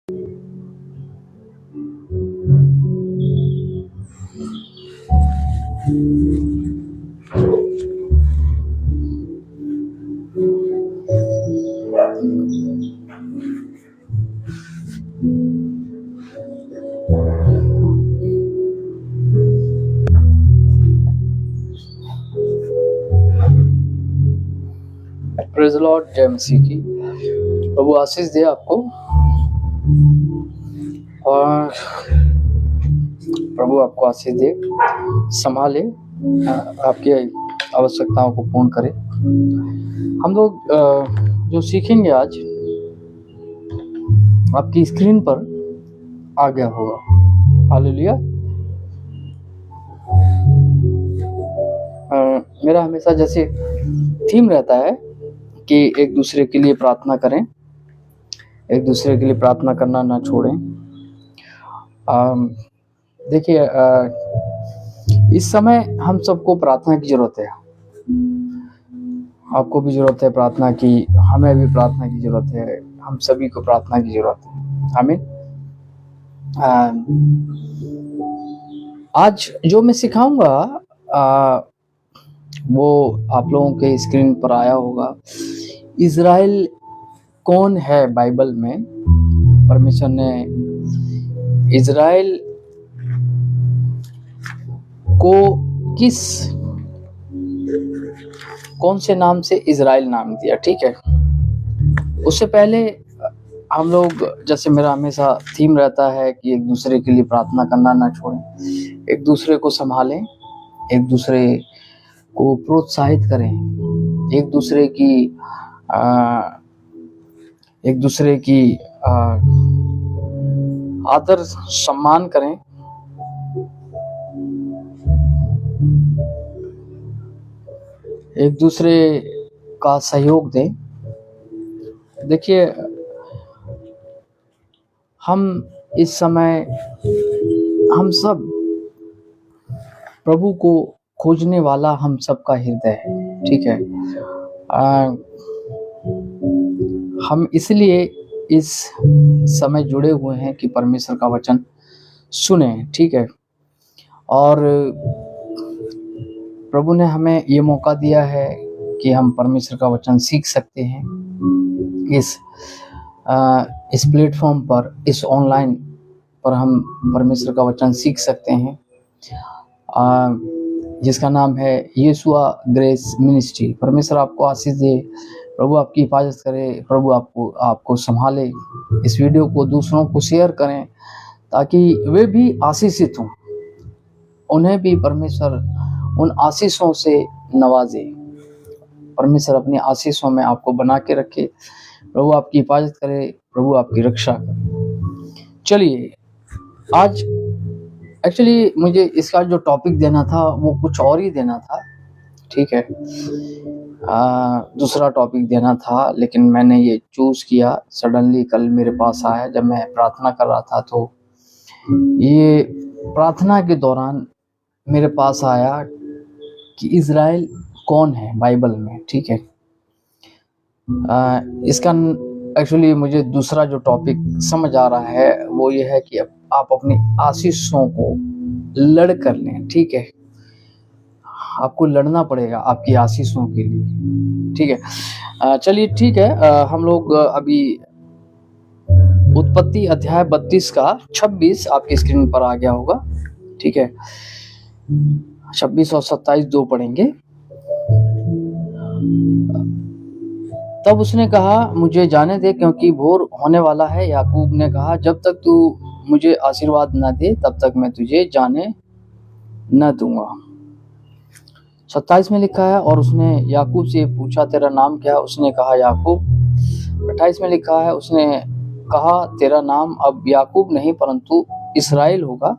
Praise the Lord, जय मसीह की। प्रभु आशीष दे आपको और प्रभु आपको आशीष दे, संभाले, आपकी आवश्यकताओं को पूर्ण करे। हम लोग जो सीखेंगे आज आपकी स्क्रीन पर आ गया होगा। हालेलुया। मेरा हमेशा जैसे थीम रहता है कि एक दूसरे के लिए प्रार्थना करें, एक दूसरे के लिए प्रार्थना करना ना छोड़ें। देखिए, इस समय हम सबको प्रार्थना की जरूरत है। आपको भी जरूरत है प्रार्थना की, हमें भी प्रार्थना की जरूरत है, हम सभी को प्रार्थना की जरूरत है। आमीन। आज जो मैं सिखाऊंगा वो आप लोगों के स्क्रीन पर आया होगा। इज़राइल कौन है बाइबल में? परमेश्वर ने इज़राइल को कौन से नाम से इज़राइल नाम दिया, ठीक है। उससे पहले हम लोग, जैसे मेरा हमेशा थीम रहता है कि एक दूसरे के लिए प्रार्थना करना ना छोड़ें, एक दूसरे को संभालें, एक दूसरे को प्रोत्साहित करें, एक दूसरे की आदर सम्मान करें। एक दूसरे का सहयोग दें। देखिए, हम इस समय हम सब प्रभु को खोजने वाला हम सबका हृदय है, ठीक है। हम इसलिए इस समय जुड़े हुए हैं कि परमेश्वर का वचन सुने, ठीक है। और प्रभु ने हमें ये मौका दिया है कि हम परमेश्वर का वचन सीख सकते हैं इस प्लेटफॉर्म पर, इस ऑनलाइन पर हम परमेश्वर का वचन सीख सकते हैं, जिसका नाम है यीशुआ ग्रेस मिनिस्ट्री। परमेश्वर आपको आशीष दे, प्रभु आपकी हिफाजत करे, प्रभु आपको संभाले। इस वीडियो को दूसरों को शेयर करें ताकि वे भी आशीषित हों, उन्हें भी परमेश्वर उन आशीषों से नवाजे। परमेश्वर अपनी आशीषों में आपको बना के रखे, प्रभु आपकी हिफाजत करे, प्रभु आपकी रक्षा करे। चलिए, आज एक्चुअली मुझे इसका जो टॉपिक देना था वो कुछ और ही देना था, ठीक है। दूसरा टॉपिक देना था, लेकिन मैंने ये चूज किया। सडनली कल मेरे पास आया जब मैं प्रार्थना कर रहा था, तो ये प्रार्थना के दौरान मेरे पास आया कि इज़राइल कौन है बाइबल में, ठीक है। इसका एक्चुअली मुझे दूसरा जो टॉपिक समझ आ रहा है वो ये है कि आप अपनी आशीषों को लड़ कर लें, ठीक है। आपको लड़ना पड़ेगा आपकी आशीषों के लिए, ठीक है। चलिए, ठीक है। हम लोग अभी उत्पत्ति अध्याय 32 का 26 आपकी स्क्रीन पर आ गया होगा, ठीक है। 26 और 27 दो पढ़ेंगे। तब उसने कहा, मुझे जाने दे क्योंकि भोर होने वाला है। याकूब ने कहा, जब तक तू मुझे आशीर्वाद न दे तब तक मैं तुझे जाने न दूंगा। 27 में लिखा है, और उसने याकूब से पूछा, तेरा नाम क्या? उसने कहा, याकूब। 28 में लिखा है, उसने कहा, तेरा नाम अब याकूब नहीं परंतु इस्राएल होगा।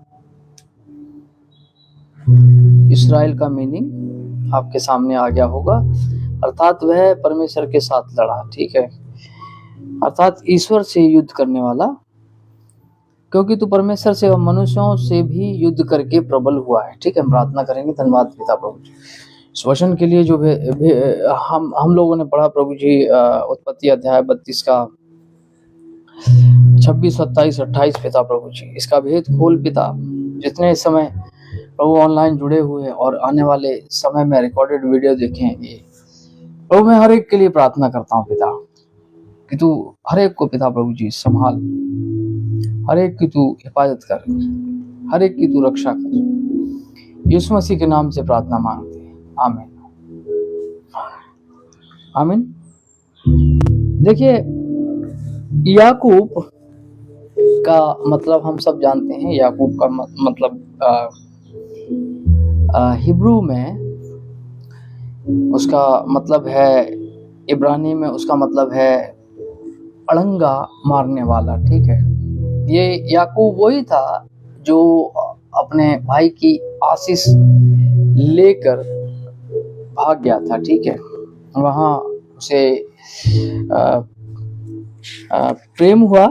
इस्राएल का मीनिंग आपके सामने आ गया होगा, अर्थात वह परमेश्वर के साथ लड़ा, ठीक है। अर्थात ईश्वर से युद्ध करने वाला, क्योंकि तू परमेश्वर से और मनुष्यों से भी युद्ध करके प्रबल हुआ है, ठीक है। हम प्रार्थना करेंगे। धन्यवाद पिता प्रभु जी इस वचन के लिए जो हम लोगों ने पढ़ा। प्रभु जी, उत्पत्ति अध्याय 32 का 26, 27, 28 पिता प्रभु जी, इसका भेद खोल पिता। जितने इस समय प्रभु ऑनलाइन जुड़े हुए और आने वाले समय में रिकॉर्डेड वीडियो देखेंगे, प्रभु मैं हर एक के लिए प्रार्थना करता हूँ पिता कि तू हर एक को पिता प्रभु जी संभाल, हर एक की तू हिफाजत कर, हर एक की तू रक्षा कर। यीशु मसीह के नाम से प्रार्थना मांगते हैं, आमीन आमीन। देखिए, याकूब का मतलब हम सब जानते हैं। याकूब का मतलब हिब्रू में उसका मतलब है, इब्रानी में उसका मतलब है अड़ंगा मारने वाला। ठीक है, ये याकूब वही था जो अपने भाई की आशीष लेकर भाग गया था। ठीक है, वहाँ उसे प्रेम हुआ।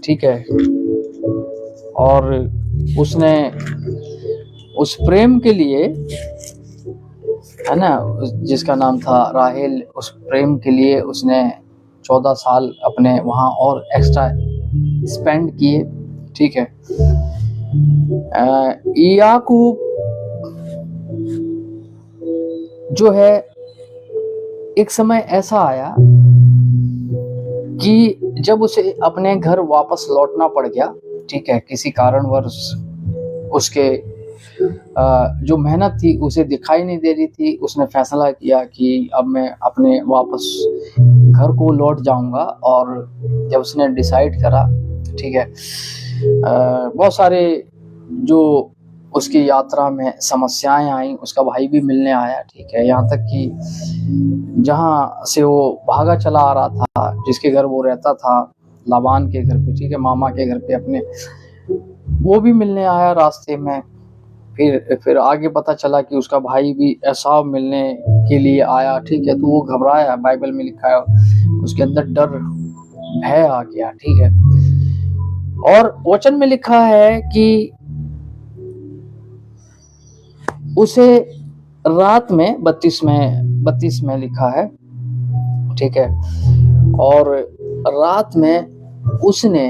ठीक है, और उसने उस प्रेम के लिए, है ना, जिसका नाम था राहेल, उस प्रेम के लिए उसने 14 साल अपने वहाँ और एक्स्ट्रा स्पेंड किए। ठीक है, याकूब जो है, एक समय ऐसा आया कि जब उसे अपने घर वापस लौटना पड़ गया। ठीक है, किसी कारणवश उसके जो मेहनत थी उसे दिखाई नहीं दे रही थी। उसने फैसला किया कि अब मैं अपने वापस घर को लौट जाऊंगा। और जब उसने डिसाइड करा, ठीक है, बहुत सारे जो उसकी यात्रा में समस्याएं आई, उसका भाई भी मिलने आया। ठीक है, यहाँ तक कि जहाँ से वो भागा चला आ रहा था, जिसके घर वो रहता था, लाबान के घर पे, ठीक है, मामा के घर पे अपने, वो भी मिलने आया रास्ते में। फिर आगे पता चला कि उसका भाई भी एसाव मिलने के लिए आया। ठीक है, तो वो घबराया। बाइबल में लिखा है उसके अंदर डर, भय आ गया। ठीक है, और वचन में लिखा है कि उसे रात में 32 में लिखा है। ठीक है, और रात में उसने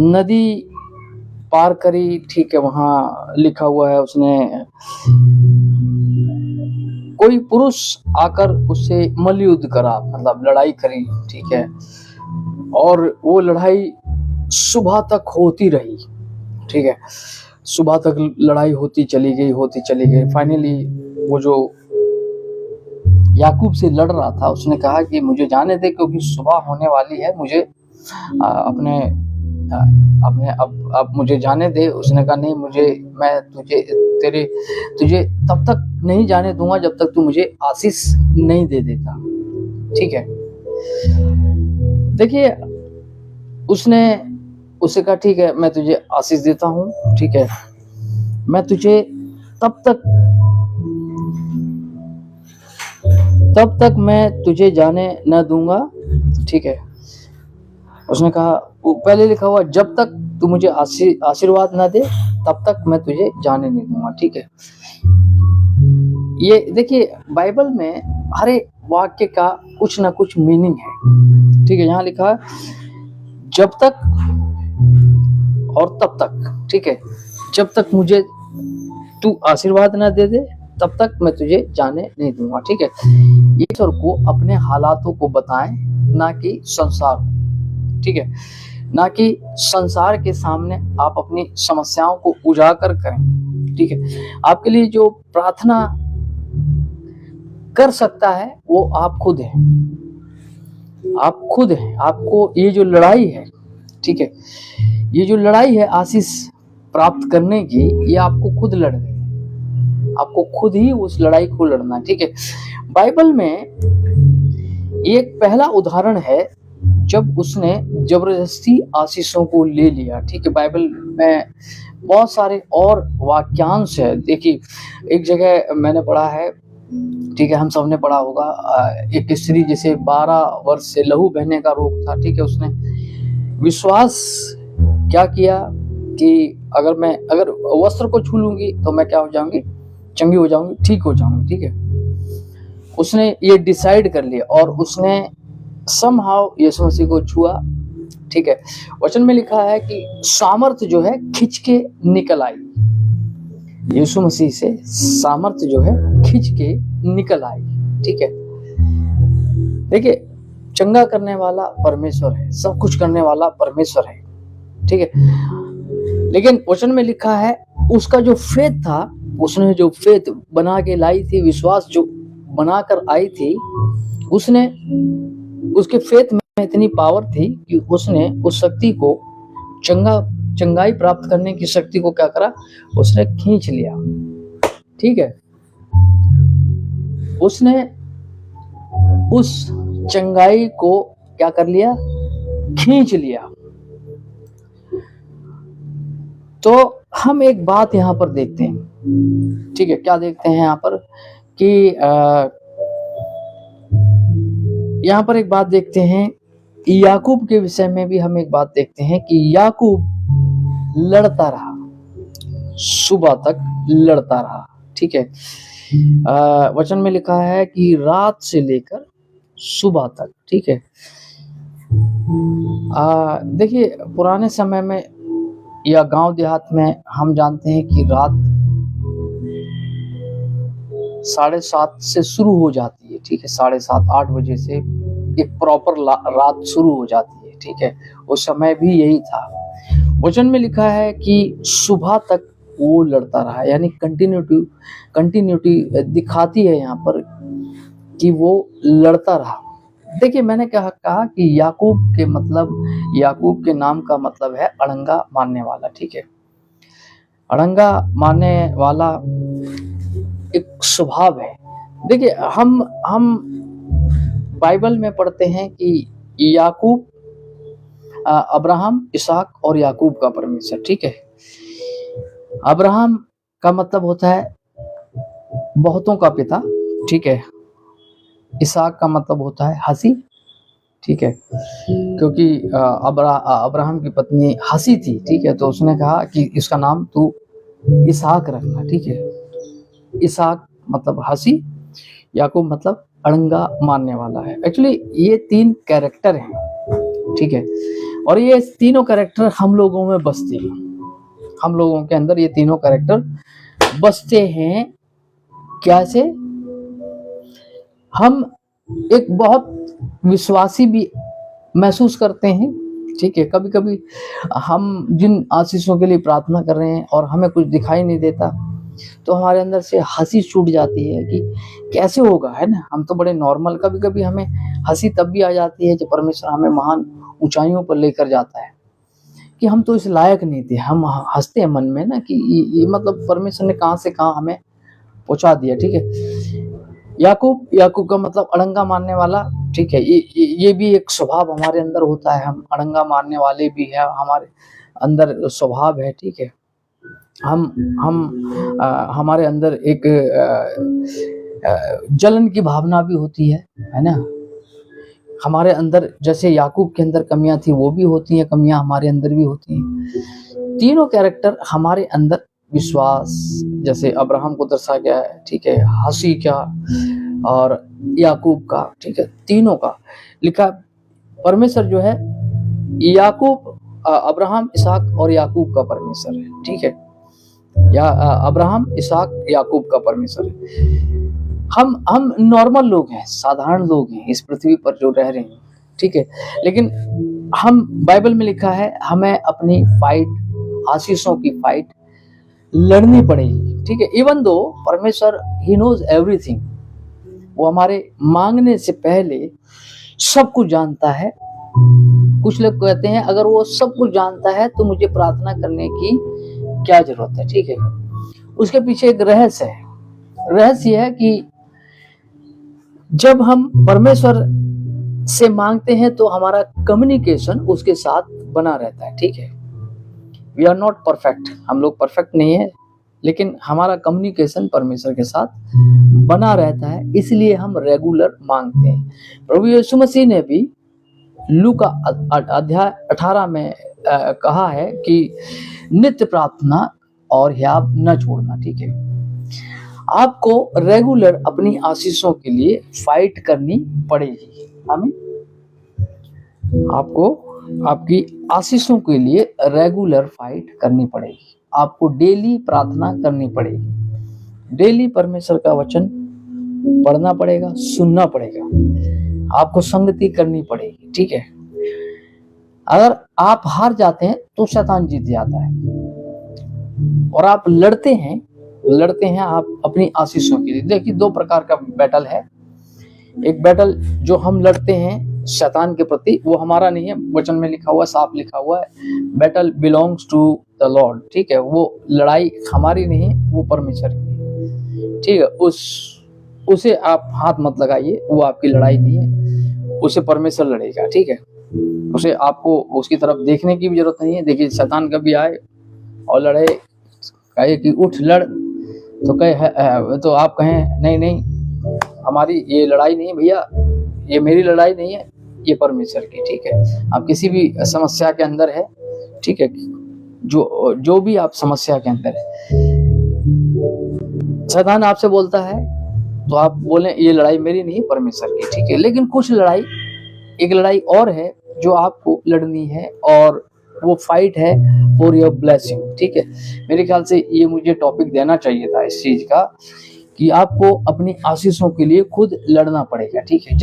नदी पार करी। ठीक है, वहां लिखा हुआ है उसने, कोई पुरुष आकर उससे मल्लयुद्ध करा, मतलब लड़ाई करी। ठीक है, और वो लड़ाई सुबह तक होती रही। ठीक है, सुबह तक लड़ाई होती चली गई। फाइनली वो जो याकूब से लड़ रहा था, उसने कहा कि मुझे जाने दे, क्योंकि सुबह होने वाली है, मुझे अपने अब मुझे जाने दे। उसने कहा नहीं, मैं तुझे तब तक नहीं जाने दूंगा जब तक तू मुझे आशीष नहीं दे देता। ठीक है, देखिए, उससे कहा ठीक है, मैं तुझे आशीष देता हूँ। ठीक है, मैं तुझे तब तक मैं तुझे जाने न दूंगा। ठीक है, उसने कहा, पहले लिखा हुआ, जब तक तू मुझे आशीर्वाद ना दे तब तक मैं तुझे जाने नहीं दूंगा। ठीक है, ये देखिए, बाइबल में हर एक वाक्य का कुछ ना कुछ मीनिंग है। ठीक है, यहाँ लिखा है जब तक और तब तक। ठीक है, जब तक मुझे तू आशीर्वाद ना दे दे तब तक मैं तुझे जाने नहीं दूंगा। ठीक है, ईश्वर को अपने हालातों को बताएं, ना कि संसार को। ठीक है, ना कि संसार के सामने आप अपनी समस्याओं को उजागर करें। ठीक है, आपके लिए जो प्रार्थना कर सकता है वो आप खुद हैं। आपको ये जो लड़ाई है, ठीक है, ये जो लड़ाई है आशीष प्राप्त करने की, ये आपको खुद लड़ना है। आपको खुद ही उस लड़ाई को लड़ना है। ठीक है, बाइबल में एक पहला उदाहरण है जब उसने जबरदस्ती आशीषों को ले लिया। ठीक है, बाइबल में बहुत सारे और वाक्यांश है। देखिए, एक जगह मैंने पढ़ा है, ठीक है, हम सबने पढ़ा होगा, एक स्त्री जैसे 12 वर्ष से लहू बहने का रोग था। ठीक है, उसने विश्वास क्या किया कि अगर वस्त्र को छू लूंगी तो मैं क्या हो जाऊंगी, चंगी हो जाऊंगी, ठीक हो जाऊंगी। ठीक है, उसने ये डिसाइड कर लिया और उसने समहाउ यीशु मसीह को छुआ, ठीक है। वचन में लिखा है कि सामर्थ जो है खिंच के निकल आई, यीशु मसीह से सामर्थ जो है खिंच के निकल आई, ठीक है। देखिए, चंगा करने वाला परमेश्वर है, सब कुछ करने वाला परमेश्वर है, ठीक है। लेकिन वचन में लिखा है उसका जो फेथ था, उसने जो फेथ बना के लाई थी, विश्वास जो बनाकर आई थी, उसने उसके फेथ में इतनी पावर थी कि उसने उस शक्ति को चंगाई प्राप्त करने की शक्ति को क्या करा, उसने खींच लिया, ठीक है। उसने उस चंगाई को क्या कर लिया, खींच लिया। तो हम एक बात यहाँ पर देखते हैं, ठीक है। क्या देखते हैं यहाँ पर कि यहाँ पर एक बात देखते हैं, याकूब के विषय में भी हम एक बात देखते हैं कि याकूब लड़ता रहा, सुबह तक लड़ता रहा, ठीक है। वचन में लिखा है कि रात से लेकर सुबह तक, ठीक है। देखिए, पुराने समय में या गांव देहात में हम जानते हैं कि रात 7:30 से शुरू हो जाती है, ठीक है। 7:30-8 बजे से एक प्रॉपर रात शुरू हो जाती है, ठीक है। उस समय भी यही था। वचन में लिखा है कि सुबह तक वो लड़ता रहा, यानी कंटिन्यूटी दिखाती है यहाँ पर कि वो लड़ता रहा। देखिए, मैंने कहा कि याकूब के नाम का मतलब है अड़ंगा मानने वाला, ठीक है। अड़ंगा मानने वाला एक स्वभाव है। देखिए, हम बाइबल में पढ़ते हैं कि याकूब अब्राहम, इसहाक और याकूब का परमेश्वर, ठीक है। अब्राहम का मतलब होता है बहुतों का पिता, ठीक है। इसहाक का मतलब होता है हंसी, ठीक है, क्योंकि अब्राहम की पत्नी हंसी थी, ठीक है। तो उसने कहा कि इसका नाम तू इसहाक रखना, ठीक है। इसहाक मतलब हंसी, याकूब मतलब अड़ंगा मानने वाला है। एक्चुअली ये 3 कैरेक्टर हैं, ठीक है। और ये तीनों कैरेक्टर हम लोगों में बसते हैं, हम लोगों के अंदर ये तीनों कैरेक्टर बसते हैं। कैसे? हम एक बहुत विश्वासी भी महसूस करते हैं, ठीक है। कभी कभी हम जिन आशीषों के लिए प्रार्थना कर रहे हैं और हमें कुछ दिखाई नहीं देता, तो हमारे अंदर से हंसी छूट जाती है कि कैसे होगा, है ना। हम तो बड़े नॉर्मल, कभी कभी हमें हंसी तब भी आ जाती है जब परमेश्वर हमें महान ऊंचाइयों पर लेकर जाता है, कि हम तो इस लायक नहीं थे। हम हंसते हैं मन में ना कि ये मतलब परमेश्वर ने कहां से कहां हमें पहुंचा दिया, ठीक है। याकूब का मतलब अड़ंगा मानने वाला, ठीक है। ये भी एक स्वभाव हमारे अंदर होता है, हम अड़ंगा मानने वाले भी है, हमारे अंदर स्वभाव है, ठीक है। हमारे अंदर एक जलन की भावना भी होती है ना। हमारे अंदर जैसे याकूब के अंदर कमियां थी, वो भी होती हैं, कमियां हमारे अंदर भी होती हैं। तीनों कैरेक्टर हमारे अंदर, विश्वास जैसे अब्राहम को दर्शाया गया है, ठीक है, हंसी का और याकूब का, ठीक है, तीनों का लिखा। परमेश्वर जो है याकूब, अब्राहम, इसहाक और याकूब का परमेश्वर है, ठीक है। या अब्राहम, इसहाक, याकूब का परमेश्वर है। हम नॉर्मल लोग हैं, साधारण लोग हैं इस पृथ्वी पर जो रह रहे हैं, ठीक है। लेकिन हम, बाइबल में लिखा है, हमें अपनी फाइट, आशीषों की फाइट लड़नी पड़ेगी, ठीक है। इवन दो परमेश्वर ही नोज एवरीथिंग, वो हमारे मांगने से पहले सब कुछ जानता है। कुछ लोग कहते हैं अगर वो सब कुछ जानता है तो मुझे प्रार्थना करने की क्या जरूरत है, ठीक है। उसके पीछे एक रहस्य है। रहस्य है कि जब हम परमेश्वर से मांगते हैं तो हमारा कम्युनिकेशन उसके साथ बना रहता है, ठीक है। वी आर नॉट परफेक्ट, हम लोग परफेक्ट नहीं है, लेकिन हमारा कम्युनिकेशन परमेश्वर के साथ बना रहता है, इसलिए हम रेगुलर मांगते हैं। प्रभु यीशु मसीह ने भी लूका अध्याय 18 में कहा है कि नित्य प्रार्थना और हियाव न छोड़ना, ठीक है। आपको रेगुलर अपनी आशीषों के लिए फाइट करनी पड़ेगी, आमीन। आपको आपकी आशीषों के लिए रेगुलर फाइट करनी पड़ेगी। आपको डेली प्रार्थना करनी पड़ेगी, डेली परमेश्वर का वचन पढ़ना पड़ेगा, सुनना पड़ेगा, आपको संगति करनी पड़ेगी। ठीक है, अगर आप हार जाते हैं तो शैतान जीत जाता है, और आप लड़ते हैं आप अपनी आशीषों के लिए। देखिए, दो प्रकार का बैटल है। एक बैटल जो हम लड़ते हैं शैतान के प्रति, वो हमारा नहीं है, वचन में लिखा हुआ, साफ लिखा हुआ है, battle belongs to the lord. ठीक है, वो लड़ाई हमारी नहीं है, वो परमेश्वर की है। ठीक है, उसे आप हाथ मत लगाइए, वो आपकी लड़ाई नहीं है, उसे परमेश्वर लड़ेगा। ठीक है, उसे आपको उसकी तरफ देखने की भी जरूरत नहीं है। देखिए, शैतान कभी आए और लड़े, कहे कि उठ लड़, तो कहे तो आप कहें नहीं नहीं, हमारी ये लड़ाई नहीं है भैया, ये मेरी लड़ाई नहीं है, ये परमेश्वर की। ठीक है, आप किसी भी समस्या के अंदर है, ठीक है, जो भी आप समस्या के अंदर है, शैतान आपसे बोलता है तो आप बोलें ये लड़ाई मेरी नहीं, परमेश्वर की। ठीक है, लेकिन कुछ लड़ाई, एक लड़ाई और है जो आपको लड़नी है, और वो फाइट है फॉर योर ब्लेसिंग। ठीक है, मेरे ख्याल से ये मुझे टॉपिक देना चाहिए था इस चीज का, कि आपको अपनी आशीषों के लिए खुद लड़ना पड़ेगा। ठीक है,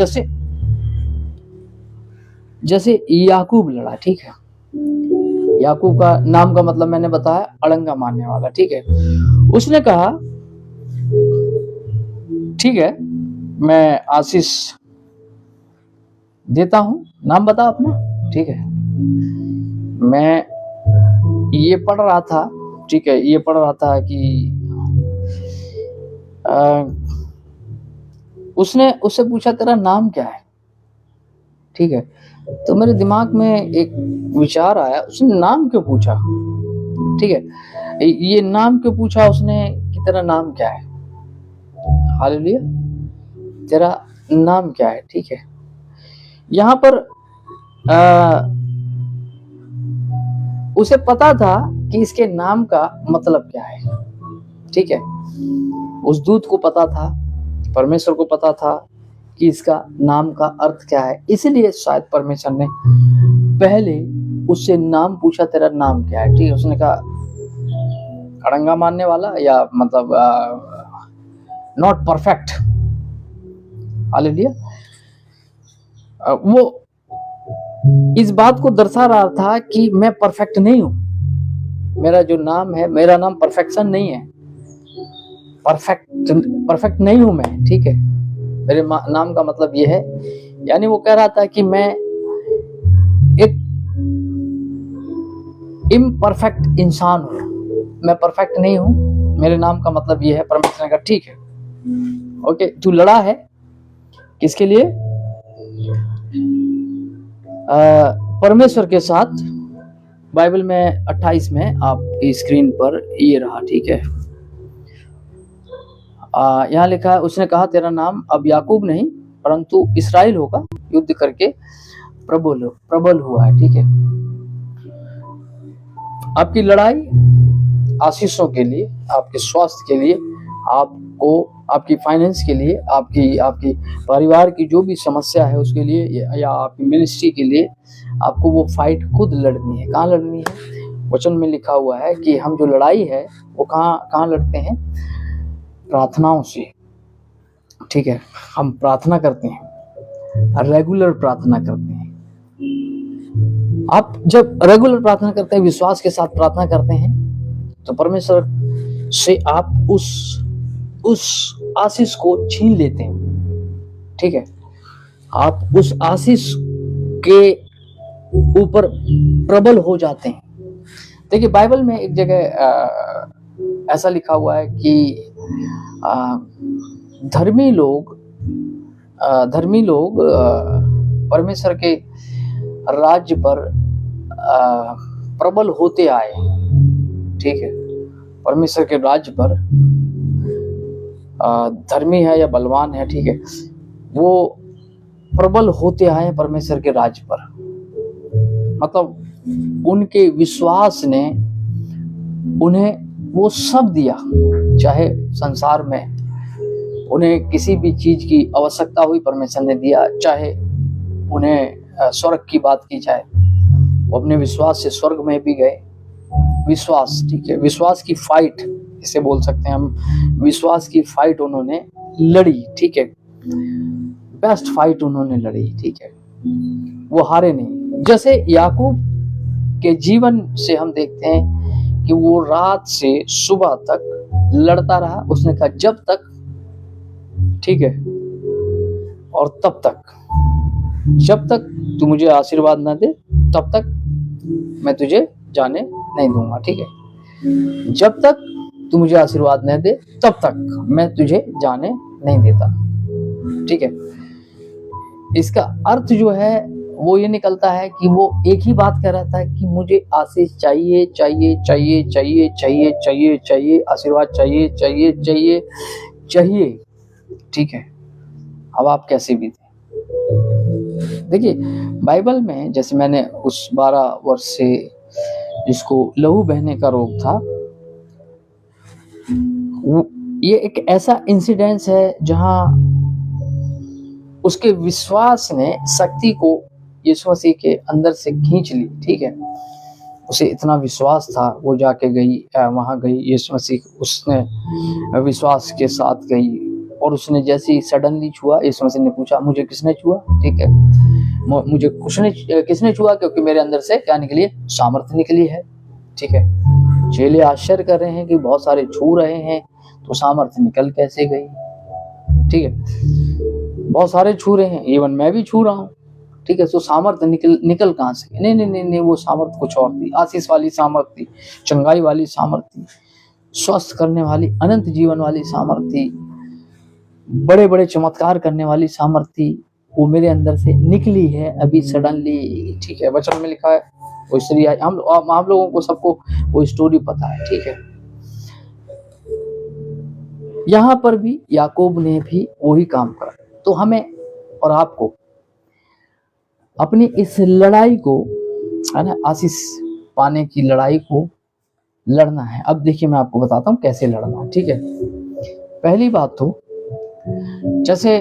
जैसे याकूब लड़ा। ठीक है, याकूब का नाम का मतलब मैंने बताया, अड़ंगा मारने वाला। ठीक है, उसने कहा ठीक है, मैं आशीष देता हूं, नाम बता अपना। ठीक है, मैं ये पढ़ रहा था, ठीक है, ये पढ़ रहा था कि उससे पूछा तेरा नाम क्या है। ठीक है, तो मेरे दिमाग में एक विचार आया, उसने नाम क्यों पूछा। ठीक है, ये नाम क्यों पूछा उसने कि तेरा नाम क्या है। हालेलुया, तेरा नाम क्या है। ठीक है, यहाँ पर उसे पता था कि इसके नाम का मतलब क्या है। ठीक है, उस दूत को पता था, परमेश्वर को पता था कि इसका नाम का अर्थ क्या है, इसलिए शायद परमेश्वर ने पहले उससे नाम पूछा, तेरा नाम क्या है। ठीक है, उसने कहा अड़ंगा मारने वाला, या मतलब नॉट परफेक्ट। हालेलुया, वो इस बात को दर्शा रहा था कि मैं परफेक्ट नहीं हूं, मेरा जो नाम है, मेरा नाम परफेक्शन नहीं है, परफेक्ट नहीं हूं मैं। ठीक है, मेरे नाम का मतलब ये है, यानी वो कह रहा था कि मैं एक इम्परफेक्ट इंसान हूं, मैं परफेक्ट नहीं हूं, मेरे नाम का मतलब ये है। परमेश्वर ने कहा ठीक है, ओके, तू लड़ा है किसके लिए, परमेश्वर के साथ। बाइबल में 28 में आपकी स्क्रीन पर ये रहा। ठीक है, यहाँ लिखा है, उसने कहा तेरा नाम अब याकूब नहीं परंतु इस्राएल होगा, युद्ध करके प्रबल हुआ है। ठीक है, आपकी लड़ाई आशीषों के लिए, आपके स्वास्थ्य के लिए, आपको आपकी फाइनेंस के लिए, आपकी परिवार की जो भी समस्या है उसके लिए, या आपकी मिनिस्ट्री के लिए, आपको वो फाइट खुद लड़नी है। कहाँ लड़नी है, वचन में लिखा हुआ है कि हम जो लड़ाई है वो कहाँ लड़ते हैं, प्रार्थनाओं से। ठीक है, हम प्रार्थना करते हैं, रेगुलर प्रार्थना करते हैं। आप जब रेगुलर प्रार्थना करते हैं, विश्वास के साथ प्रार्थना करते हैं, तो परमेश्वर से आप उस आशीष को छीन लेते हैं। ठीक है, आप उस आशीष के ऊपर प्रबल हो जाते हैं। देखिए, बाइबल में एक जगह ऐसा लिखा हुआ है कि धर्मी लोग परमेश्वर के राज्य पर प्रबल होते आए। ठीक है, परमेश्वर के राज्य पर धर्मी है या बलवान है, ठीक है, वो प्रबल होते आए परमेश्वर के राज्य पर। मतलब उनके विश्वास ने उन्हें वो सब दिया, चाहे संसार में उन्हें किसी भी चीज की आवश्यकता हुई, परमेश्वर ने दिया, चाहे उन्हें स्वर्ग की बात की जाए, वो अपने विश्वास से स्वर्ग में भी गए। विश्वास, ठीक है, विश्वास की फाइट इसे बोल सकते हैं हम। विश्वास की फाइट उन्होंने लड़ी, ठीक है, बेस्ट फाइट उन्होंने लड़ी, ठीक है, वो हारे नहीं। जैसे याकूब के जीवन से हम देखते हैं कि वो रात से सुबह तक लड़ता रहा। उसने कहा जब तक, ठीक है, और तब तक, जब तक तू मुझे आशीर्वाद ना दे तब तक मैं तुझे जाने नहीं दूंगा, ठीक है, जब तक तू मुझे आशीर्वाद नहीं दे तब तक मैं तुझे जाने नहीं देता, ठीक है। इसका अर्थ जो है वो ये निकलता है कि वो एक ही बात कह रहा था कि मुझे आशीष चाहिए चाहिए चाहिए चाहिए चाहिए चाहिए चाहिए, आशीर्वाद चाहिए चाहिए चाहिए चाहिए, ठीक है। अब आप कैसे भी थे, देखिए बाइबल में, जैसे मैंने उस 12 वर्ष से जिसको लहू बहने का रोग था, ये एक ऐसा इंसिडेंस है जहां उसके विश्वास ने शक्ति को यीशु मसीह के अंदर से खींच ली, ठीक है। उसे इतना विश्वास था, वो जाके गई, वहां गई, यीशु मसीह उसने विश्वास के साथ गई, और उसने जैसे ही सडनली छुआ, यीशु मसीह ने पूछा मुझे किसने छुआ, ठीक है, मुझे किसने छुआ, क्योंकि मेरे अंदर से क्या निकली है, सामर्थ्य निकली है, ठीक है। चेले आश्चर्य कर रहे हैं कि बहुत सारे छू रहे हैं तो सामर्थ्य निकल कैसे गई, ठीक है, बहुत सारे छू रहे हैं, इवन मैं भी छू रहा हूँ, ठीक है, तो सामर्थ्य निकल कहाँ से? नहीं नहीं नहीं नहीं, वो सामर्थ्य कुछ और थी, आशीष वाली सामर्थ्य थी, चंगाई वाली सामर्थ्य थी, स्वस्थ करने वाली, अनंत जीवन वाली सामर्थ्य थी, बड़े बड़े चमत्कार करने वाली सामर्थ्य थी, वो मेरे अंदर से निकली है अभी सडनली, ठीक है। वचन में लिखा है वो स्त्री आई, हम लोगों को सबको वो स्टोरी पता है, ठीक है। यहाँ पर भी याकूब ने भी वही काम करा। तो हमें और आपको अपनी इस लड़ाई को, है ना, आशीष पाने की लड़ाई को लड़ना है। अब देखिए मैं आपको बताता हूँ कैसे लड़ना है, ठीक है। पहली बात तो जैसे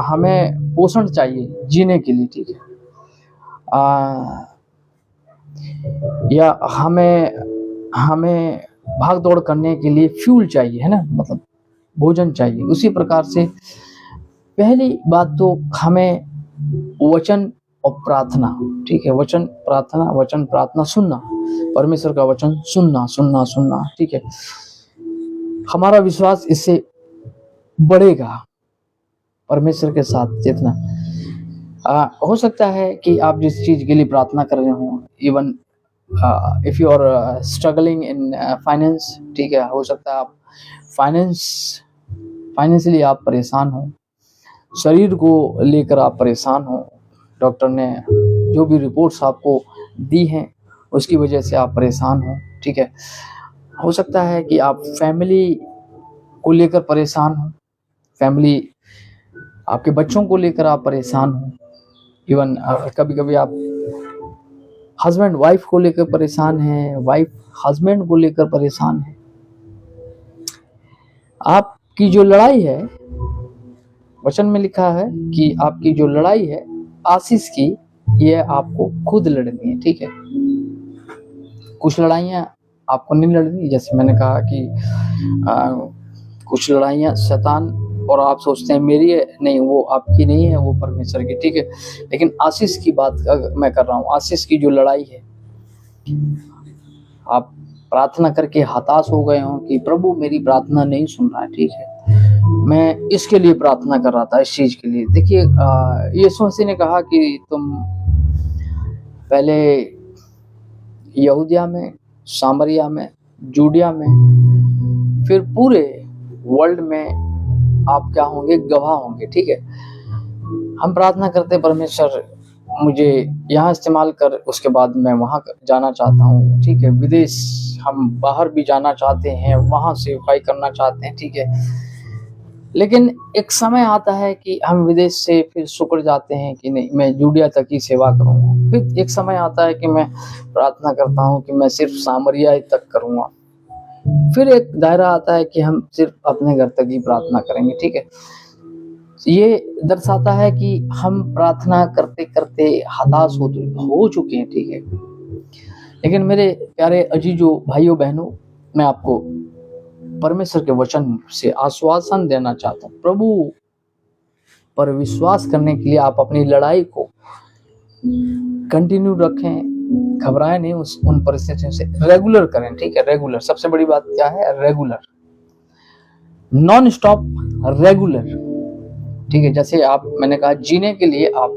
हमें पोषण चाहिए जीने के लिए, ठीक है, या हमें भाग दौड़ करने के लिए फ्यूल चाहिए, है ना, मतलब भोजन चाहिए। उसी प्रकार से पहली बात तो हमें वचन और प्रार्थना, ठीक है, वचन प्रार्थना सुनना, परमेश्वर का वचन सुनना, ठीक है। हमारा विश्वास इससे बढ़ेगा परमेश्वर के साथ जितना। हो सकता है कि आप जिस चीज के लिए प्रार्थना कर रहे हो, even if you are struggling in finance, ठीक है, हो सकता है आप फाइनेंशियली आप परेशान हो, शरीर को लेकर आप परेशान हो, डॉक्टर ने जो भी रिपोर्ट्स आपको दी हैं उसकी वजह से आप परेशान हो, ठीक है। हो सकता है कि आप फैमिली को लेकर परेशान हो, फैमिली, आपके बच्चों को लेकर आप परेशान हो, इवन कभी कभी आप हस्बैंड वाइफ को लेकर परेशान है, वाइफ हस्बैंड को लेकर परेशान है। आपकी जो लड़ाई है, वचन में लिखा है कि आपकी जो लड़ाई है आशीष की, ये आपको खुद लड़नी है, ठीक है। कुछ लड़ाइयाँ आपको नहीं लड़नी, जैसे मैंने कहा कि कुछ लड़ाइयाँ शैतान, और आप सोचते हैं मेरी है, नहीं, वो आपकी नहीं है, वो परमेश्वर की, ठीक है। लेकिन आशीष की बात मैं कर रहा हूँ। आशीष की जो लड़ाई है, आप प्रार्थना करके हताश हो गए हो कि प्रभु मेरी प्रार्थना नहीं सुन रहा है, ठीक है, मैं इसके लिए प्रार्थना कर रहा था, इस चीज के लिए। देखिए यीशु मसीह ने कहा कि तुम पहले यहूदिया में, सामरिया में, जूडिया में, फिर पूरे वर्ल्ड में आप क्या होंगे, गवाह होंगे, ठीक है। हम प्रार्थना करते परमेश्वर मुझे यहाँ इस्तेमाल कर, उसके बाद मैं वहाँ जाना चाहता हूँ, ठीक है, विदेश, हम बाहर भी जाना चाहते हैं, वहाँ सेवकाई करना चाहते हैं, ठीक है। लेकिन एक समय आता है कि हम विदेश से फिर सुकड़ जाते हैं कि नहीं, मैं जूडिया तक ही सेवा करूँगा। फिर एक समय आता है कि मैं प्रार्थना करता हूँ कि मैं सिर्फ सामरिया तक करूँगा। फिर एक दायरा आता है कि हम सिर्फ अपने घर तक ही प्रार्थना करेंगे, ठीक है। ये दर्शाता है कि हम प्रार्थना करते करते हताश हो चुके हैं, ठीक है। लेकिन मेरे प्यारे अजीजों, भाइयों बहनों, मैं आपको परमेश्वर के वचन से आश्वासन देना चाहता हूँ। प्रभु पर विश्वास करने के लिए आप अपनी लड़ाई को कंटिन्यू रखें, घबराएं नहीं उन परिस्थितियों से, रेगुलर करें, ठीक है। रेगुलर, सबसे बड़ी बात क्या है? रेगुलर, नॉन स्टॉप, रेगुलर, ठीक है। जैसे आप, मैंने कहा, जीने के लिए आप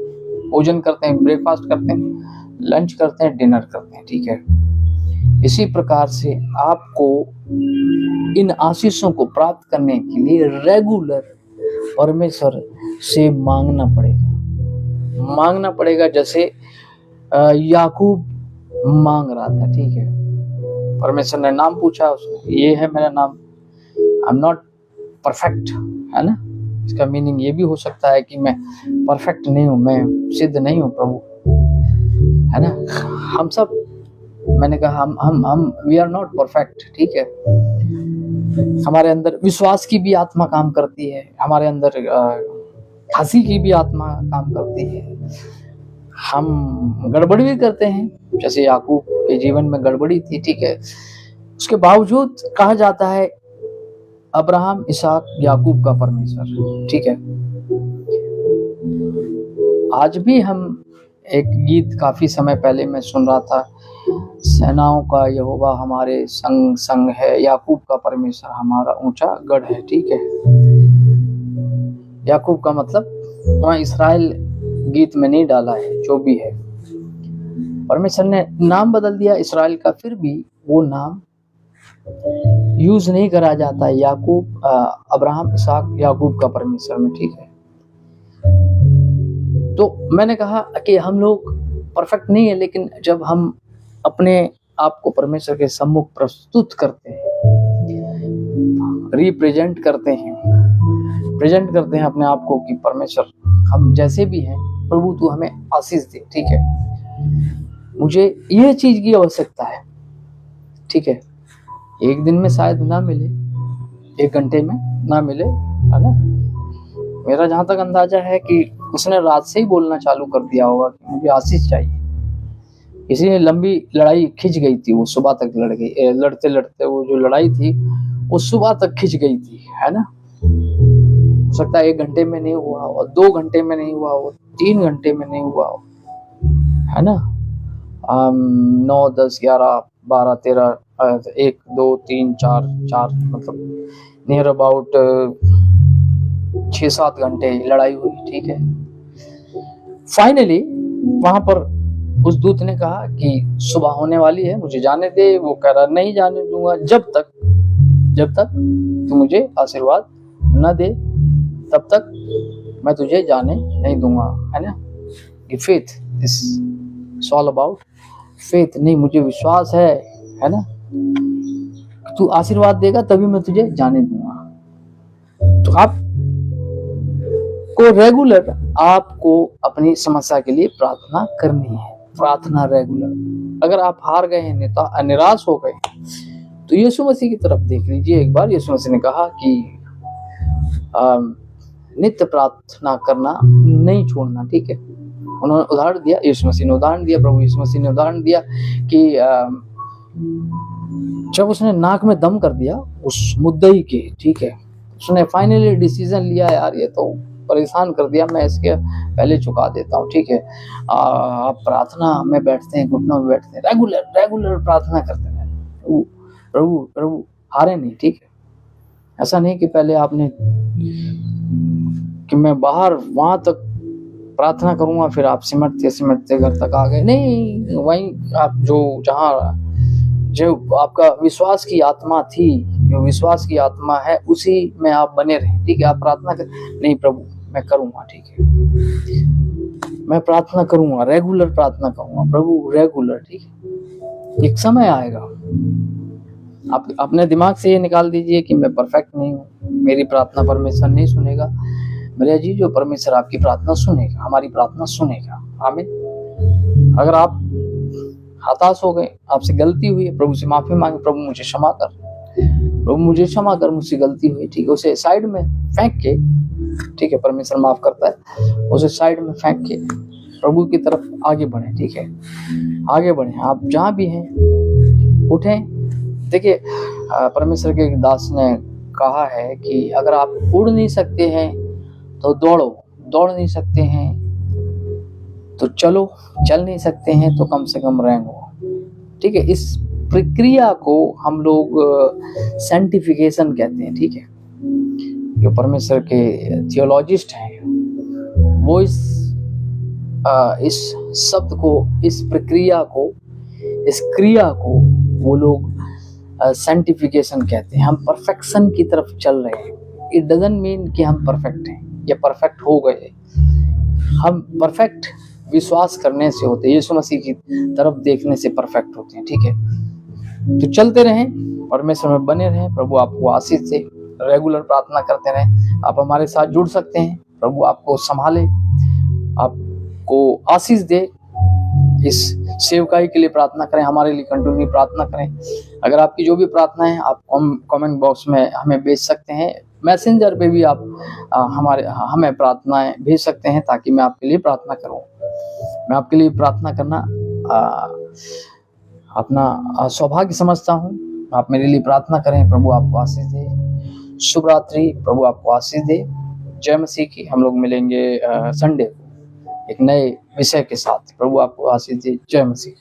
भोजन करते हैं, ब्रेकफास्ट करते हैं, लंच करते हैं, डिनर करते हैं, ठीक है। इसी प्रकार से आपको इन आशीषों को प्राप्त करने के लिए रेगुलर परमेश्वर से मांगना पड़ेगा, जैसे याकूब मांग रहा था, ठीक है। परमेश्वर ने नाम पूछा उसने, ये है मेरा नाम, आई एम नॉट परफेक्ट, है ना। इसका मीनिंग ये भी हो सकता है कि मैं परफेक्ट नहीं हूँ, मैं सिद्ध नहीं हूँ प्रभु, है ना। हम सब, मैंने कहा, हम वी आर नॉट परफेक्ट, ठीक है। हमारे अंदर विश्वास की भी आत्मा काम करती है, हमारे अंदर हंसी की भी आत्मा काम करती है, हम गड़बड़ भी करते हैं, जैसे याकूब के जीवन में गड़बड़ी थी, ठीक है। उसके बावजूद कहा जाता है अब्राहम, इसहाक, याकूब का परमेश्वर, ठीक है। आज भी हम एक गीत काफी समय पहले मैं सुन रहा था, सेनाओं का यहोवा हमारे संग संग है, याकूब का परमेश्वर हमारा ऊंचा गढ़ है, ठीक है। याकूब का मतलब वहाँ इस्राएल गीत में नहीं डाला है, जो भी है। परमेश्वर ने नाम बदल दिया इस्राएल का, फिर भी वो नाम यूज नहीं करा जाता है याकूब, अब्राहम, इसहाक, याकूब का परमेश्वर में, ठीक है। तो मैंने कहा कि हम लोग परफेक्ट नहीं है, लेकिन जब हम अपने आप को परमेश्वर के सम्मुख प्रस्तुत करते हैं, रिप्रेजेंट करते हैं, प्रेजेंट करते हैं अपने आप को कि परमेश्वर, हम जैसे भी हैं प्रभु, तू हमें आशीष दे, ठीक है। मुझे ये चीज की आवश्यकता है, ठीक है। एक दिन में शायद ना मिले, एक घंटे में ना मिले, है ना। मेरा जहां तक अंदाजा है कि उसने रात से ही बोलना चालू कर दिया होगा कि मुझे आशीष चाहिए। इसीलिए लंबी लड़ाई खिंच गई थी, वो सुबह तक लड़ गई, लड़ते लड़ते वो जो लड़ाई थी वो सुबह तक खिंच गई थी, है ना। हो सकता है 1 घंटे में नहीं हुआ हो, 2 घंटे में नहीं हुआ हो, 3 घंटे में नहीं हुआ हो, है ना। 9, 10, 11, 12, 13, 1, 2, 3, 4, मतलब नियर अबाउट 6-7 घंटे लड़ाई हुई, ठीक है। फाइनली वहां पर उस दूत ने कहा कि सुबह होने वाली है, मुझे जाने दे। वो कह रहा, नहीं जाने दूंगा जब तक तू मुझे आशीर्वाद न दे, तब तक मैं तुझे जाने नहीं दूंगा, है ना। कि faith, it's all about faith. नहीं, मुझे विश्वास है ना, तू आशीर्वाद देगा तभी मैं तुझे जाने दूंगा। तो आप को रेगुलर, आपको अपनी समस्या के लिए प्रार्थना करनी है, प्रार्थना रेगुलर। अगर आप हार गए हैं, निराश हो गए, तो यीशु मसीह की तरफ देख लीजिए एक बार। यीशु मसीह ने कहा कि नित्य प्रार्थना करना नहीं छोड़ना, ठीक है। उन्होंने उदाहरण दिया, यीशु मसीह ने उदाहरण दिया, प्रभु यीशु मसीह ने उदाहरण दिया कि जब उसने नाक में दम कर दिया उस मुद्दई के, ठीक है, उसने फाइनली डिसीजन लिया, यार ये तो परेशान कर दिया, मैं इसके पहले चुका देता हूँ, ठीक है। आप प्रार्थना में बैठते हैं, घुटनों में बैठते हैं, रेगुलर प्रार्थना करते हैं, प्रभु हारे नहीं, ठीक है। ऐसा नहीं कि पहले आपने कि मैं बाहर वहां तक प्रार्थना करूंगा, फिर आप सिमटते घर तक आ गए। नहीं, वहीं आप जो आपका विश्वास की आत्मा थी, जो विश्वास की आत्मा है, उसी में आप बने रहे, ठीक है। आप प्रार्थना कर, नहीं प्रभु मैं करूंगा, ठीक है, मैं प्रार्थना करूंगा, रेगुलर प्रार्थना करूंगा प्रभु, रेगुलर, ठीक है। एक समय आएगा, आप अपने दिमाग से ये निकाल दीजिए कि मैं परफेक्ट नहीं हूँ, मेरी प्रार्थना परमेश्वर नहीं सुनेगा। मेरे जी, जो परमेश्वर आपकी प्रार्थना सुनेगा, हमारी प्रार्थना सुनेगा, आमीन। अगर आप हताश हो गए, आपसे गलती हुई है, प्रभु से माफी मांगे, प्रभु मुझे क्षमा कर, प्रभु मुझे क्षमा कर, मुझसे गलती हुई, ठीक है। उसे साइड में फेंक के ठीक है, परमेश्वर माफ करता है, उसे साइड में फेंक के प्रभु की तरफ आगे बढ़ें। ठीक है, आगे बढ़ें, आप जहाँ भी हैं उठें। देखिए परमेश्वर के एक दास ने कहा है कि अगर आप उड़ नहीं सकते हैं तो दौड़ो, दौड़ नहीं सकते हैं तो चलो, चल नहीं सकते हैं तो कम से कम रेंगो। ठीक है, इस प्रक्रिया को हम लोग साइंटिफिकेशन कहते हैं। ठीक है, जो परमेश्वर के थियोलॉजिस्ट हैं वो इस शब्द को, इस प्रक्रिया को, इस क्रिया को वो लोग साइंटिफिकेशन कहते हैं। हम परफेक्शन की तरफ चल रहे हैं। इट डजंट मीन कि हम परफेक्ट हैं या परफेक्ट हो गए। हम परफेक्ट विश्वास करने से होते हैं, यीशु मसीह की तरफ देखने से परफेक्ट होते हैं। ठीक है, तो चलते रहें, परमेश्वर में बने रहें, प्रभु आपको आशीष दे। रेगुलर प्रार्थना करते रहें। आप हमारे साथ जुड़ सकते हैं, प्रभु आपको संभाले, आपको आशीष दे। इस सेवकाई के लिए प्रार्थना करें, हमारे लिए कंटिन्यू प्रार्थना करें। अगर आपकी जो भी प्रार्थना है आप कमेंट बॉक्स में हमें भेज सकते हैं, मैसेंजर पे भी आप हमें प्रार्थनाएं भेज सकते हैं ताकि मैं आपके लिए प्रार्थना करूं। मैं आपके लिए प्रार्थना करना अपना सौभाग्य समझता हूं। आप मेरे लिए प्रार्थना करें। प्रभु आपको आशीष दे। शुभ रात्रि, प्रभु आपको आशीष दे। जय मसीह की। हम लोग मिलेंगे संडे को एक नए विषय के साथ। प्रभु आपको आशीष दे। जय मसीह।